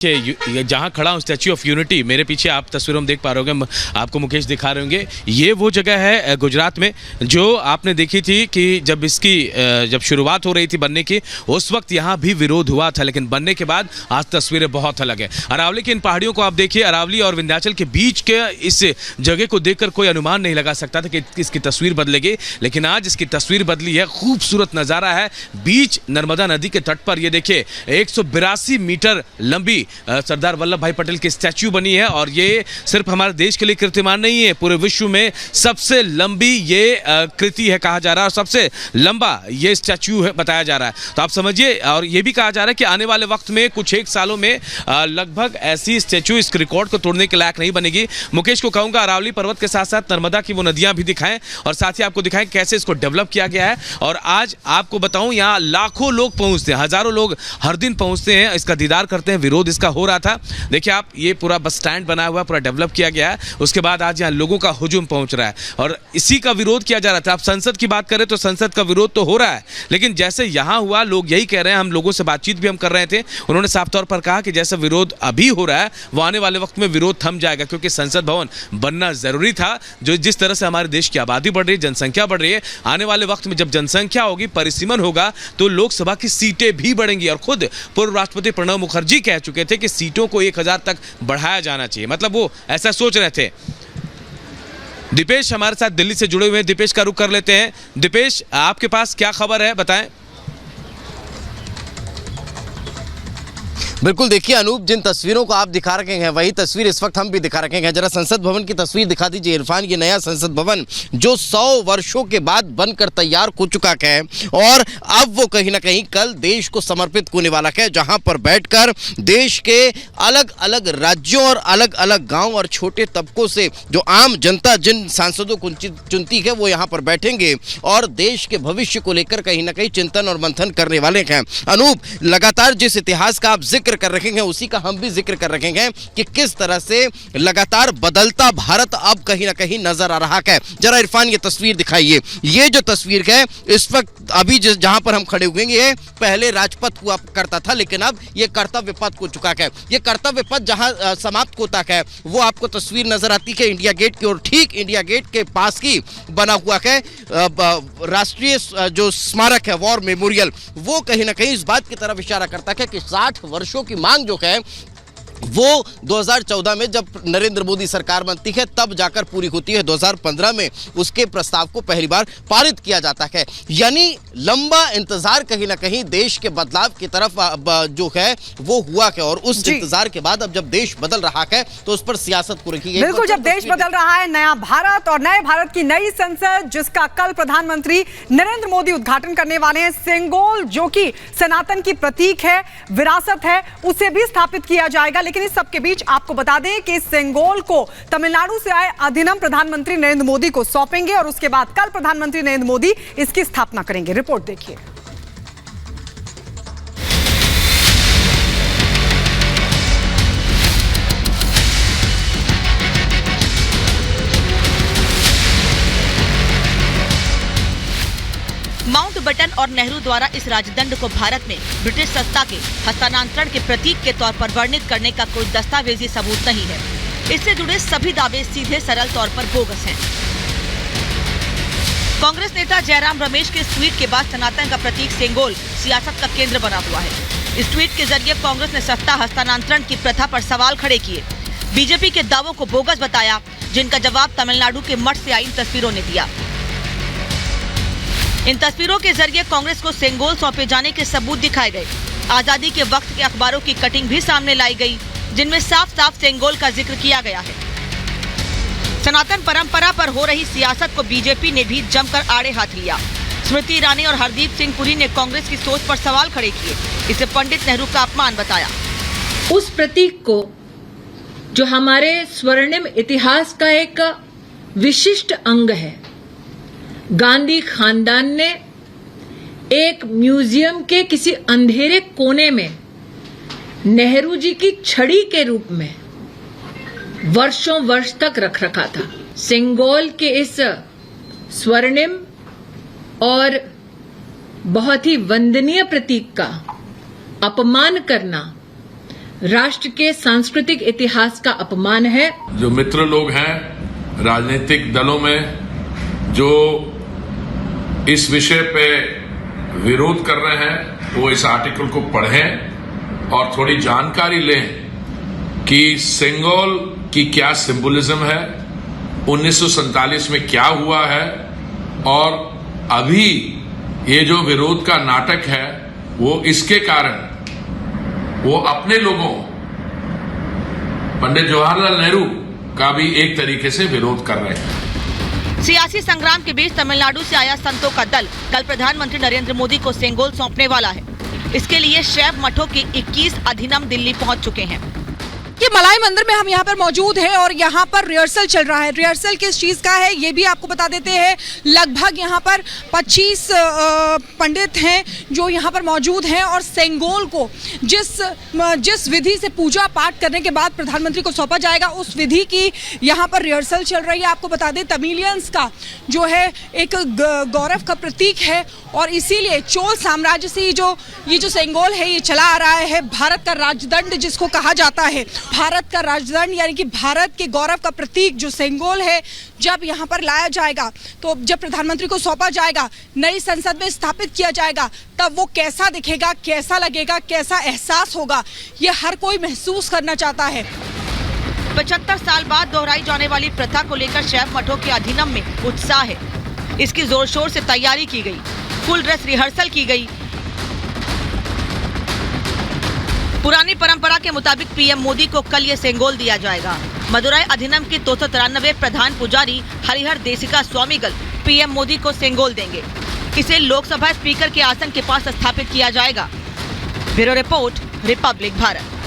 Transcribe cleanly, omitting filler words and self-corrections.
जहाँ खड़ा हूँ स्टैच्यू ऑफ यूनिटी, मेरे पीछे आप तस्वीरों में देख पा रहे होंगे, आपको मुकेश दिखा रहे होंगे, ये वो जगह है गुजरात में जो आपने देखी थी कि जब शुरुआत हो रही थी बनने की, उस वक्त यहाँ भी विरोध हुआ था, लेकिन बनने के बाद आज तस्वीरें बहुत अलग है। अरावली की इन पहाड़ियों को आप देखिए, अरावली और विंध्याचल के बीच के इस जगह को देखकर कोई अनुमान नहीं लगा सकता था कि इसकी तस्वीर बदलेगी, लेकिन आज इसकी तस्वीर बदली है। खूबसूरत नज़ारा है बीच नर्मदा नदी के तट पर। ये देखिए 182 मीटर लंबी सरदार वल्लभ भाई पटेल की स्टैच्यू बनी है, और ये सिर्फ हमारे देश के लिए कीर्तिमान नहीं है, पूरे विश्व में सबसे लंबी ये कृति है कहा जा रहा है, और सबसे लंबा ये स्टैच्यू है बताया जा रहा है। तो आप समझिए, और ये भी कहा जा रहा है कि आने वाले वक्त में कुछ एक सालों में लगभग ऐसी स्टैच्यू इस रिकॉर्ड को तोड़ने के लायक नहीं बनेगी। मुकेश को कहूंगा अरावली पर्वत के साथ साथ नर्मदा की वो नदियां भी दिखाएं, और साथ ही आपको दिखाएं कैसे इसको डेवलप किया गया है। और आज आपको बताऊं, यहाँ लाखों लोग पहुंचते हैं, हजारों लोग हर दिन पहुंचते हैं, इसका दीदार करते हैं। विरोध इसका हो रहा था, देखिए आप, ये पूरा बस स्टैंड बना हुआ, पूरा डेवलप किया गया है। उसके बाद आज यहाँ लोगों का हुजूम पहुंच रहा है, और इसी का विरोध किया जा रहा था। आप संसद की बात करें तो संसद का विरोध तो हो रहा है, लेकिन जैसे यहाँ हुआ, लोग यही कह रहे हैं, हम लोगों से बातचीत भी हम कर रहे थे, उन्होंने साफ तौर पर कहा कि जैसा विरोध अभी हो रहा है वो आने वाले वक्त में विरोध थम जाएगा, क्योंकि संसद भवन बनना जरूरी था। जो जिस तरह से हमारे देश की आबादी बढ़ रही है, जनसंख्या बढ़ रही है, आने वाले वक्त में जब जनसंख्या होगी, परिसीमन होगा, तो लोकसभा की सीटें भी बढ़ेंगी। और खुद पूर्व राष्ट्रपति प्रणब मुखर्जी कह चुके थे कि सीटों को 1000 तक बढ़ाया जाना चाहिए, मतलब वो ऐसा सोच रहे थे। दीपेश हमारे साथ दिल्ली से जुड़े हुए हैं, दीपेश का रुख कर लेते हैं। दीपेश, आपके पास क्या खबर है, बताएं। बिल्कुल, देखिए अनूप, जिन तस्वीरों को आप दिखा रखे हैं वही तस्वीर इस वक्त हम भी दिखा रखे हैं। जरा संसद भवन की तस्वीर दिखा दीजिए इरफान। ये नया संसद भवन जो 100 वर्षों के बाद बनकर तैयार हो चुका है, और अब वो कहीं ना कहीं कल देश को समर्पित होने वाला है, जहां पर बैठकर देश के अलग अलग राज्यों और अलग अलग गाँव और छोटे तबकों से जो आम जनता जिन सांसदों को चुनती है वो यहाँ पर बैठेंगे और देश के भविष्य को लेकर कहीं ना कहीं चिंतन और मंथन करने वाले हैं। अनूप, लगातार जिस इतिहास का आप जिक्र कर रखे हैं उसी का हम भी जिक्र कर रखे हैं कि किस तरह से लगातार बदलता भारत अब कहीं ना कहीं नजर आ रहा है। जरा इरफान ये तस्वीर दिखाइए। ये जो तस्वीर है इस वक्त अभी जहां पर हम खड़े हुए हैं, ये पहले राजपथ हुआ करता था, लेकिन अब ये कर्तव्य पथ हो चुका है। ये कर्तव्य पथ जहां समाप्त होता है वो आपको तस्वीर नजर आती है इंडिया गेट की, और ठीक इंडिया गेट के पास ही बना हुआ है राष्ट्रीय जो स्मारक है, वॉर मेमोरियल। वो कहीं ना कहीं इस बात की तरफ इशारा करता है कि 60 वर्षों की मांग जो है वो 2014 में जब नरेंद्र मोदी सरकार बनती है तब जाकर पूरी होती है। 2015 में उसके प्रस्ताव को पहली बार पारित किया जाता है। यानी लंबा इंतजार कहीं ना कहीं देश के बदलाव की तरफ जो है वो हुआ है, और उस इंतजार के बाद अब जब देश बदल रहा है तो उस पर सियासत को रखी गई। बिल्कुल, जब देश बदल रहा है, नया भारत और नए भारत की नई संसद जिसका कल प्रधानमंत्री नरेंद्र मोदी उद्घाटन करने वाले हैं, सिंगोल जो कि सनातन की प्रतीक है, विरासत है, उसे भी स्थापित किया जाएगा। लेकिन इस सबके बीच आपको बता दें कि सिंगोल को तमिलनाडु से आए अधिनम प्रधानमंत्री नरेंद्र मोदी को सौंपेंगे, और उसके बाद कल प्रधानमंत्री नरेंद्र मोदी इसकी स्थापना करेंगे। रिपोर्ट देखिए। माउंटबेटन और नेहरू द्वारा इस राजदंड को भारत में ब्रिटिश सत्ता के हस्तांतरण के प्रतीक के तौर पर वर्णित करने का कोई दस्तावेजी सबूत नहीं है। इससे जुड़े सभी दावे सीधे सरल तौर पर बोगस हैं। कांग्रेस नेता जयराम रमेश के इस ट्वीट के बाद सनातन का प्रतीक सिंगोल सियासत का केंद्र बना हुआ है। इस ट्वीट के जरिए कांग्रेस ने सत्ता हस्तांतरण की प्रथा पर सवाल खड़े किए, बीजेपी के दावों को बोगस बताया, जिनका जवाब तमिलनाडु के मठ से आई इन तस्वीरों ने दिया। इन तस्वीरों के जरिए कांग्रेस को सिंगोल सौंपे जाने के सबूत दिखाए गए। आजादी के वक्त के अखबारों की कटिंग भी सामने लाई गई, जिनमें साफ साफ सिंगोल का जिक्र किया गया है। सनातन परंपरा पर हो रही सियासत को बीजेपी ने भी जमकर आड़े हाथ लिया। स्मृति ईरानी और हरदीप सिंह पुरी ने कांग्रेस की सोच पर सवाल खड़े किए, इसे पंडित नेहरू का अपमान बताया। उस प्रतीक को जो हमारे स्वर्णिम इतिहास का एक विशिष्ट अंग है, गांधी खानदान ने एक म्यूजियम के किसी अंधेरे कोने में नेहरू जी की छड़ी के रूप में वर्षों वर्ष तक रख रखा था। सिंगोल के इस स्वर्णिम और बहुत ही वंदनीय प्रतीक का अपमान करना राष्ट्र के सांस्कृतिक इतिहास का अपमान है। जो मित्र लोग हैं राजनीतिक दलों में जो इस विषय पे विरोध कर रहे हैं वो इस आर्टिकल को पढ़ें और थोड़ी जानकारी लें कि सेंगोल की क्या सिंबोलिज्म है, 1947 में क्या हुआ है और अभी ये जो विरोध का नाटक है वो इसके कारण वो अपने लोगों पंडित जवाहरलाल नेहरू का भी एक तरीके से विरोध कर रहे हैं। सियासी संग्राम के बीच तमिलनाडु से आया संतों का दल कल प्रधानमंत्री नरेंद्र मोदी को सेंगोल सौंपने वाला है। इसके लिए शैव मठों के 21 अधिनम दिल्ली पहुंच चुके हैं। ये मलाई मंदिर में हम यहाँ पर मौजूद हैं और यहाँ पर रिहर्सल चल रहा है। रिहर्सल किस चीज़ का है ये भी आपको बता देते हैं। लगभग यहाँ पर 25 पंडित हैं जो यहाँ पर मौजूद हैं और सेंगोल को जिस विधि से पूजा पाठ करने के बाद प्रधानमंत्री को सौंपा जाएगा उस विधि की यहाँ पर रिहर्सल चल रही है। आपको बता दें तमिलियंस का जो है एक गौरव का प्रतीक है और इसीलिए चोल साम्राज्य से ये जो सेंगोल है ये चला आ रहा है। भारत का राजदंड जिसको कहा जाता है, भारत का राजदंड यानी कि भारत के गौरव का प्रतीक जो सेंगोल है जब यहाँ पर लाया जाएगा तो जब प्रधानमंत्री को सौंपा जाएगा, नई संसद में स्थापित किया जाएगा, तब वो कैसा दिखेगा, कैसा लगेगा, कैसा एहसास होगा, ये हर कोई महसूस करना चाहता है। 75 साल बाद दोहराई जाने वाली प्रथा को लेकर शैव मठों के अधिनम में उत्साह है। इसकी जोर शोर से तैयारी की गई, फुल ड्रेस रिहर्सल की गई। पुरानी परंपरा के मुताबिक पीएम मोदी को कल ये सेंगोल दिया जाएगा। मदुराई अधिनम के 293 प्रधान पुजारी हरिहर देसिका स्वामीगल पीएम मोदी को सेंगोल देंगे। इसे लोकसभा स्पीकर के आसन के पास स्थापित किया जाएगा। Bureau report, Republic Bharat.